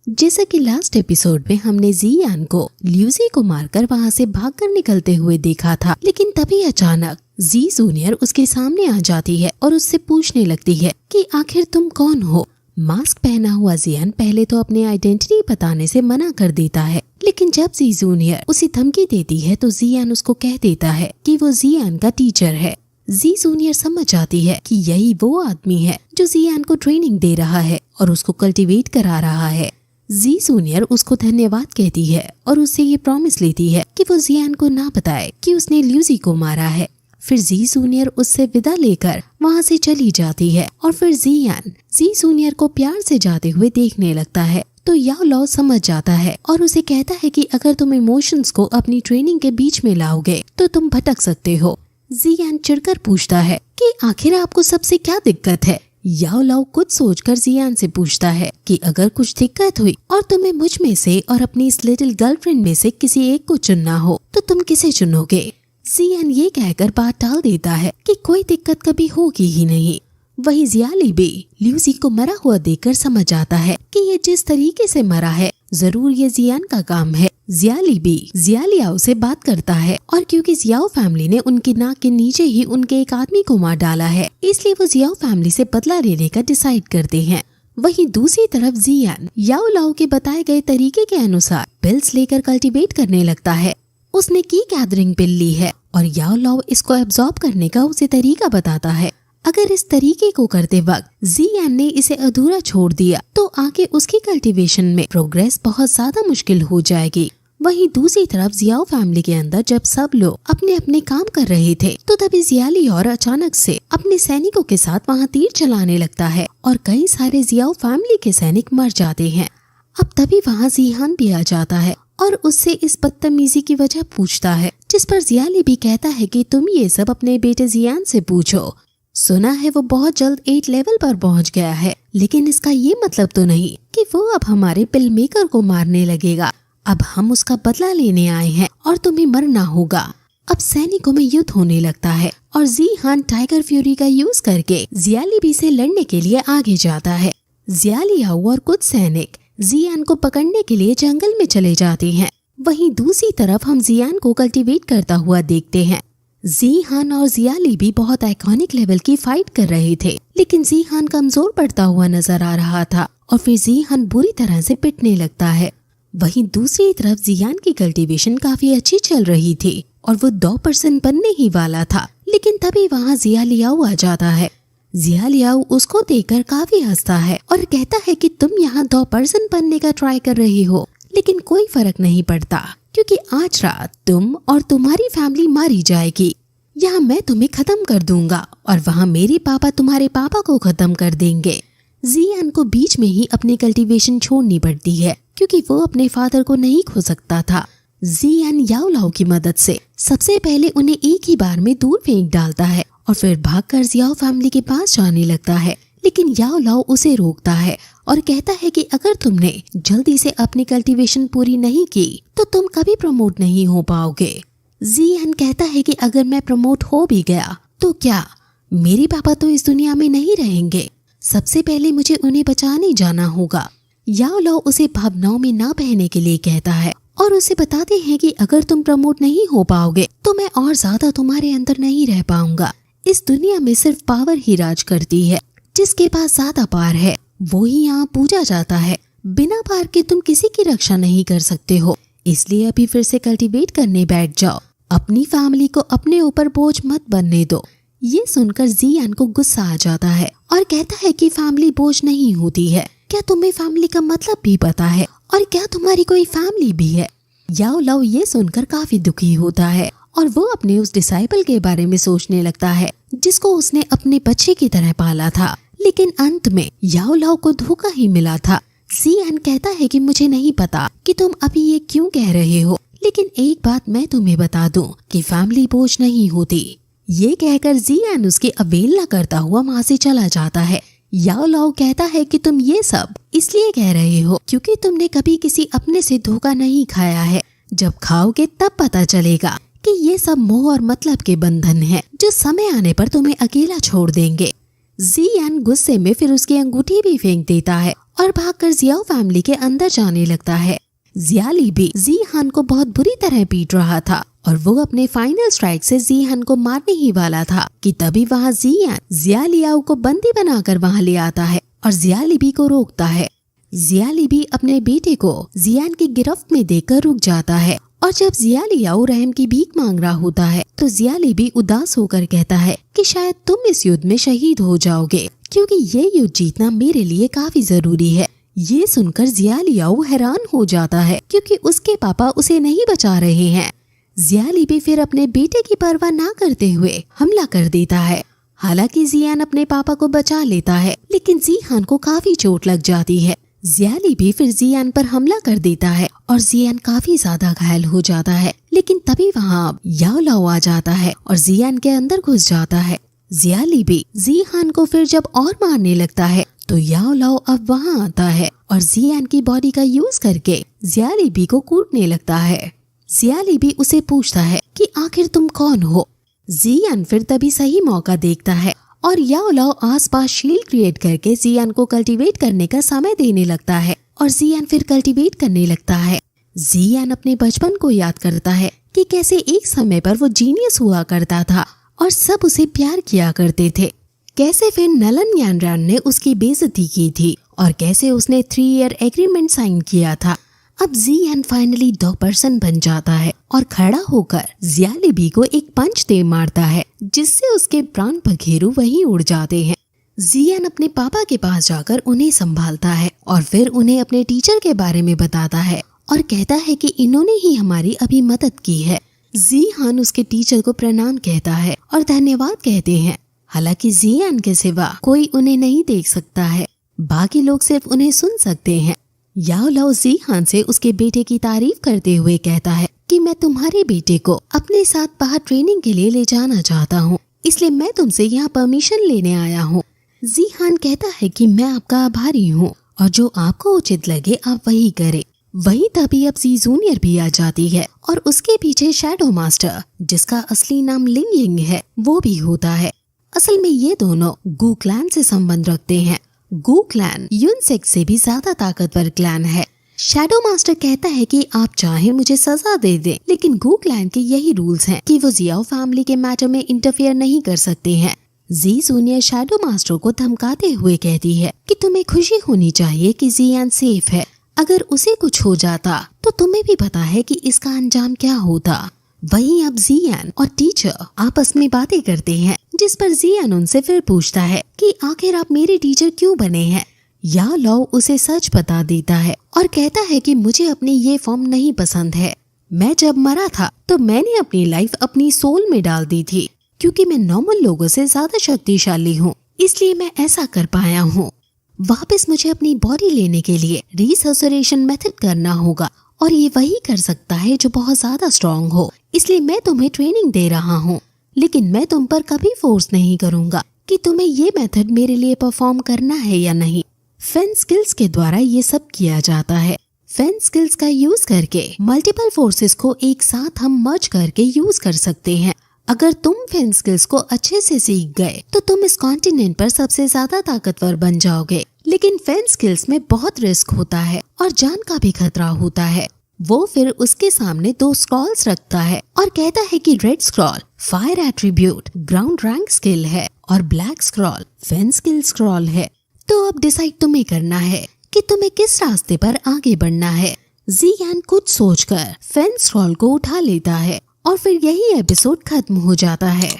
जैसा कि last episode में हमने जियान को ल्यूसी को मारकर वहाँ से भागकर निकलते हुए देखा था, लेकिन तभी अचानक जी जूनियर उसके सामने आ जाती है और उससे पूछने लगती है कि आखिर तुम कौन हो। मास्क पहना हुआ जियान पहले तो अपनी आइडेंटिटी बताने से मना कर देता है, लेकिन जब जी जूनियर उसे धमकी देती है तो जियान उसको कह देता है कि वो जियान का टीचर है। जी जूनियर समझ जाती है कि यही वो आदमी है जो जियान को ट्रेनिंग दे रहा है और उसको कल्टीवेट करा रहा है। जी जूनियर उसको धन्यवाद कहती है और उससे ये प्रॉमिस लेती है कि वो जियान को ना बताए कि उसने ल्यूसी को मारा है। फिर जी जूनियर उससे विदा लेकर वहाँ से चली जाती है और फिर जियान जी जूनियर को प्यार से जाते हुए देखने लगता है तो याओ लाओ समझ जाता है और उसे कहता है कि अगर तुम इमोशंस को अपनी ट्रेनिंग के बीच में लाओगे तो तुम भटक सकते हो। जियान चिढ़कर पूछता है कि आखिर आपको सबसे क्या दिक्कत है। याओ लाओ कुछ सोचकर जियान से पूछता है कि अगर कुछ दिक्कत हुई और तुम्हें मुझ में से और अपनी इस लिटिल गर्लफ्रेंड में से किसी एक को चुनना हो तो तुम किसे चुनोगे। जियान ये कहकर बात टाल देता है कि कोई दिक्कत कभी होगी ही नहीं। वही जियाली भी ल्यूसी को मरा हुआ देखकर समझ आता है कि ये जिस तरीके से मरा है जरूर ये जियान का काम है। जियाली भी जियालियाओ से बात करता है और क्योंकि जियाओ फैमिली ने उनकी नाक के नीचे ही उनके एक आदमी को मार डाला है, इसलिए वो जियाओ फैमिली से बदला लेने का डिसाइड करते हैं। वहीं दूसरी तरफ जियान याओ लाओ के बताए गए तरीके के अनुसार पिल्स लेकर कल्टीवेट करने लगता है। उसने की गैदरिंग पिल ली है और याओ लाओ इसको एब्जॉर्ब करने का उसे तरीका बताता है। अगर इस तरीके को करते वक्त जियान ने इसे अधूरा छोड़ दिया तो आगे उसकी कल्टीवेशन में प्रोग्रेस बहुत ज्यादा मुश्किल हो जाएगी। वहीं दूसरी तरफ जियाओ फैमिली के अंदर जब सब लोग अपने अपने काम कर रहे थे तो तभी जियाली और अचानक से अपने सैनिकों के साथ वहाँ तीर चलाने लगता है और कई सारे जियाओ फैमिली के सैनिक मर जाते हैं। अब तभी वहाँ जियान भी आ जाता है और उससे इस बदतमीजी की वजह पूछता है, जिस पर जियाली भी कहता है कि तुम ये सब अपने बेटे जियान से पूछो। सुना है वो बहुत जल्द 8 लेवल पर पहुंच गया है, लेकिन इसका ये मतलब तो नहीं कि वो अब हमारे पिल मेकर को मारने लगेगा। अब हम उसका बदला लेने आए हैं और तुम्हें मरना होगा। अब सैनिकों में युद्ध होने लगता है और जियान टाइगर फ्यूरी का यूज करके जियाली से लड़ने के लिए आगे जाता है। जियालियाओ और कुछ सैनिक जियान को पकड़ने के लिए जंगल में चले जाते हैं। वहीं दूसरी तरफ हम जियान को कल्टीवेट करता हुआ देखते हैं। जियान और जियाली भी बहुत आइकॉनिक लेवल की फाइट कर रहे थे, लेकिन जियान कमजोर पड़ता हुआ नजर आ रहा था और फिर जियान बुरी तरह से पिटने लगता है। वहीं दूसरी तरफ जियान की कल्टीवेशन काफी अच्छी चल रही थी और वो 2% बनने ही वाला था, लेकिन तभी वहाँ जियालियाओ आ जाता है। जियालियाओ उसको देखकर काफी हंसता है और कहता है कि तुम यहाँ 2% बनने का ट्राई कर रही हो, लेकिन कोई फर्क नहीं पड़ता क्योंकि आज रात तुम और तुम्हारी फैमिली मारी जाएगी। यहाँ मैं तुम्हें खत्म कर दूंगा और वहाँ मेरे पापा तुम्हारे पापा को खत्म कर देंगे। जियान को बीच में ही अपनी कल्टीवेशन छोड़नी पड़ती है क्योंकि वो अपने फादर को नहीं खो सकता था। जियान याओ लाओ की मदद से सबसे पहले उन्हें एक ही बार में दूर फेंक डालता है और फिर भागकर जियाओ फैमिली के पास जाने लगता है, लेकिन याओ लाओ उसे रोकता है और कहता है कि अगर तुमने जल्दी से अपनी कल्टीवेशन पूरी नहीं की तो तुम कभी प्रमोट नहीं हो पाओगे। जियान कहता है कि अगर मैं प्रमोट हो भी गया तो क्या, मेरे पापा तो इस दुनिया में नहीं रहेंगे। सबसे पहले मुझे उन्हें बचाने जाना होगा। याओ लाओ उसे भावनाओं में ना बहने के लिए कहता है और उसे बताते हैं कि अगर तुम प्रमोट नहीं हो पाओगे तो मैं और ज्यादा तुम्हारे अंदर नहीं रह पाऊंगा। इस दुनिया में सिर्फ पावर ही राज करती है, जिसके पास ज्यादा पावर है वो ही यहाँ पूजा जाता है। बिना पावर के तुम किसी की रक्षा नहीं कर सकते हो, इसलिए अभी फिर से कल्टीवेट करने बैठ जाओ। अपनी फैमिली को अपने ऊपर बोझ मत बनने दो। ये सुनकर जियान को गुस्सा आ जाता है और कहता है कि फैमिली बोझ नहीं होती है। क्या तुम्हें फैमिली का मतलब भी पता है और क्या तुम्हारी कोई फैमिली भी है। याओ लाओ ये सुनकर काफी दुखी होता है और वो अपने उस डिसाइपल के बारे में सोचने लगता है जिसको उसने अपने बच्चे की तरह पाला था, लेकिन अंत में याओ लाओ को धोखा ही मिला था। जियान कहता है कि मुझे नहीं पता कि तुम अभी ये क्यों कह रहे हो, लेकिन एक बात मैं तुम्हें बता दूं कि फैमिली बोझ नहीं होती। ये कहकर जियान उसकी अवहेलना करता हुआ वहाँ से चला जाता है। याओ लाओ कहता है कि तुम ये सब इसलिए कह रहे हो क्योंकि तुमने कभी किसी अपने से धोखा नहीं खाया है। जब खाओगे तब पता चलेगा कि ये सब मोह और मतलब के बंधन हैं जो समय आने पर तुम्हें अकेला छोड़ देंगे। जियान गुस्से में फिर उसकी अंगूठी भी फेंक देता है और भागकर जियाओ फैमिली के अंदर जाने लगता है। जियाली भी जीहान को बहुत बुरी तरह पीट रहा था और वो अपने फाइनल स्ट्राइक से जीहान को मारने ही वाला था कि तभी वहाँ जियान जियालियाओ को बंदी बनाकर वहाँ ले आता है और जियालिबी को रोकता है। जियालिबी अपने बेटे को जियान की गिरफ्त में देखकर रुक जाता है और जब जियालियाओ रहम की भीख मांग रहा होता है तो जियालिबी उदास होकर कहता है कि शायद तुम इस युद्ध में शहीद हो जाओगे क्योंकि ये युद्ध जीतना मेरे लिए काफी जरूरी है। ये सुनकर जियालियाओ हैरान हो जाता है क्योंकि उसके पापा उसे नहीं बचा रहे हैं। जियालिबी फिर अपने बेटे की परवाह ना करते हुए हमला कर देता है। हालांकि जियान अपने पापा को बचा लेता है लेकिन जिहान को काफी चोट लग जाती है। जियालिबी फिर जियान पर हमला कर देता है और जियान काफी ज्यादा घायल हो जाता है लेकिन तभी वहाँ याओ लाओ आ जाता है और जियान के अंदर घुस जाता है। जियालिबी जिहान को फिर जब और मारने लगता है तो याओ लाओ अब वहाँ आता है और जियान की बॉडी का यूज करके जियालिबी को कूटने लगता है। जियालिबी उसे पूछता है कि आखिर तुम कौन हो। जियान फिर तभी सही मौका देखता है और याओ लाओ आसपास शील्ड क्रिएट करके जियान को कल्टीवेट करने का समय देने लगता है और जियान फिर कल्टीवेट करने लगता है। जियान अपने बचपन को याद करता है कि कैसे एक समय पर वो जीनियस हुआ करता था और सब उसे प्यार किया करते थे। कैसे फिर नलन यांड्रान ने उसकी बेइज्जती की थी और कैसे उसने 3 ईयर एग्रीमेंट साइन किया था। अब जियान फाइनली 2% बन जाता है और खड़ा होकर जियालिबी को एक पंच दे मारता है जिससे उसके प्राण पखेरु वहीं उड़ जाते हैं। जियान अपने पापा के पास जाकर उन्हें संभालता है और फिर उन्हें अपने टीचर के बारे में बताता है और कहता है कि इन्होंने ही हमारी अभी मदद की है। जियान उसके टीचर को प्रणाम कहता है और धन्यवाद कहते हैं। हालांकि जियान के सिवा कोई उन्हें नहीं देख सकता है, बाकी लोग सिर्फ उन्हें सुन सकते हैं। याओ लाओ जिहान से उसके बेटे की तारीफ करते हुए कहता है कि मैं तुम्हारे बेटे को अपने साथ बाहर ट्रेनिंग के लिए ले जाना चाहता हूँ, इसलिए मैं तुमसे यहाँ परमिशन लेने आया हूँ। जिहान कहता है कि मैं आपका आभारी हूँ और जो आपको उचित लगे आप वही करें। वही तभी अब जी जूनियर भी आ जाती है और उसके पीछे शैडो मास्टर, जिसका असली नाम लिंग यिंग है, वो भी होता है। असल में ये दोनों गू क्लैन से संबंध रखते हैं। गू क्लैन यूनसेक से भी ज्यादा ताकतवर क्लैन है। शैडो मास्टर कहता है कि आप चाहे मुझे सजा दे दे, लेकिन गू क्लैन के यही रूल्स हैं कि वो जियाओ फैमिली के मैटर में इंटरफेयर नहीं कर सकते हैं। जी जूनियर शैडो मास्टर को धमकाते हुए कहती है कि तुम्हें खुशी होनी चाहिए कि जियान सेफ है। अगर उसे कुछ हो जाता तो तुम्हें भी पता है कि इसका अंजाम क्या होता। वहीं अब जियान और टीचर आपस में बातें करते हैं, जिस पर जियान उनसे फिर पूछता है कि आखिर आप मेरे टीचर क्यों बने हैं। याओ लाओ उसे सच बता देता है और कहता है कि मुझे अपनी ये फॉर्म नहीं पसंद है। मैं जब मरा था तो मैंने अपनी लाइफ अपनी सोल में डाल दी थी, क्योंकि मैं नॉर्मल लोगों से ज्यादा शक्तिशाली हूँ, इसलिए मैं ऐसा कर पाया हूँ। वापस मुझे अपनी बॉडी लेने के लिए रिसर्सरेशन मेथड करना होगा और ये वही कर सकता है जो बहुत ज्यादा स्ट्रॉन्ग हो, इसलिए मैं तुम्हें ट्रेनिंग दे रहा हूँ, लेकिन मैं तुम पर कभी फोर्स नहीं करूँगा कि तुम्हें ये मेथड मेरे लिए परफॉर्म करना है या नहीं। फेन स्किल्स के द्वारा ये सब किया जाता है। फेन स्किल्स का यूज करके मल्टीपल फोर्सेस को एक साथ हम मर्ज करके यूज कर सकते हैं। अगर तुम फेन स्किल्स को अच्छे से सीख गए तो तुम इस कॉन्टिनेंट पर सबसे ज्यादा ताकतवर बन जाओगे, लेकिन फेन स्किल्स में बहुत रिस्क होता है और जान का भी खतरा होता है। वो फिर उसके सामने 2 स्क्रॉल्स रखता है और कहता है कि red scroll fire attribute ground rank skill है और ब्लैक स्क्रॉल फेन स्किल स्क्रॉल है। तो अब डिसाइड तुम्हें करना है कि तुम्हें किस रास्ते पर आगे बढ़ना है। जियान कुछ सोचकर फेन स्क्रॉल को उठा लेता है और फिर यही एपिसोड खत्म हो जाता है।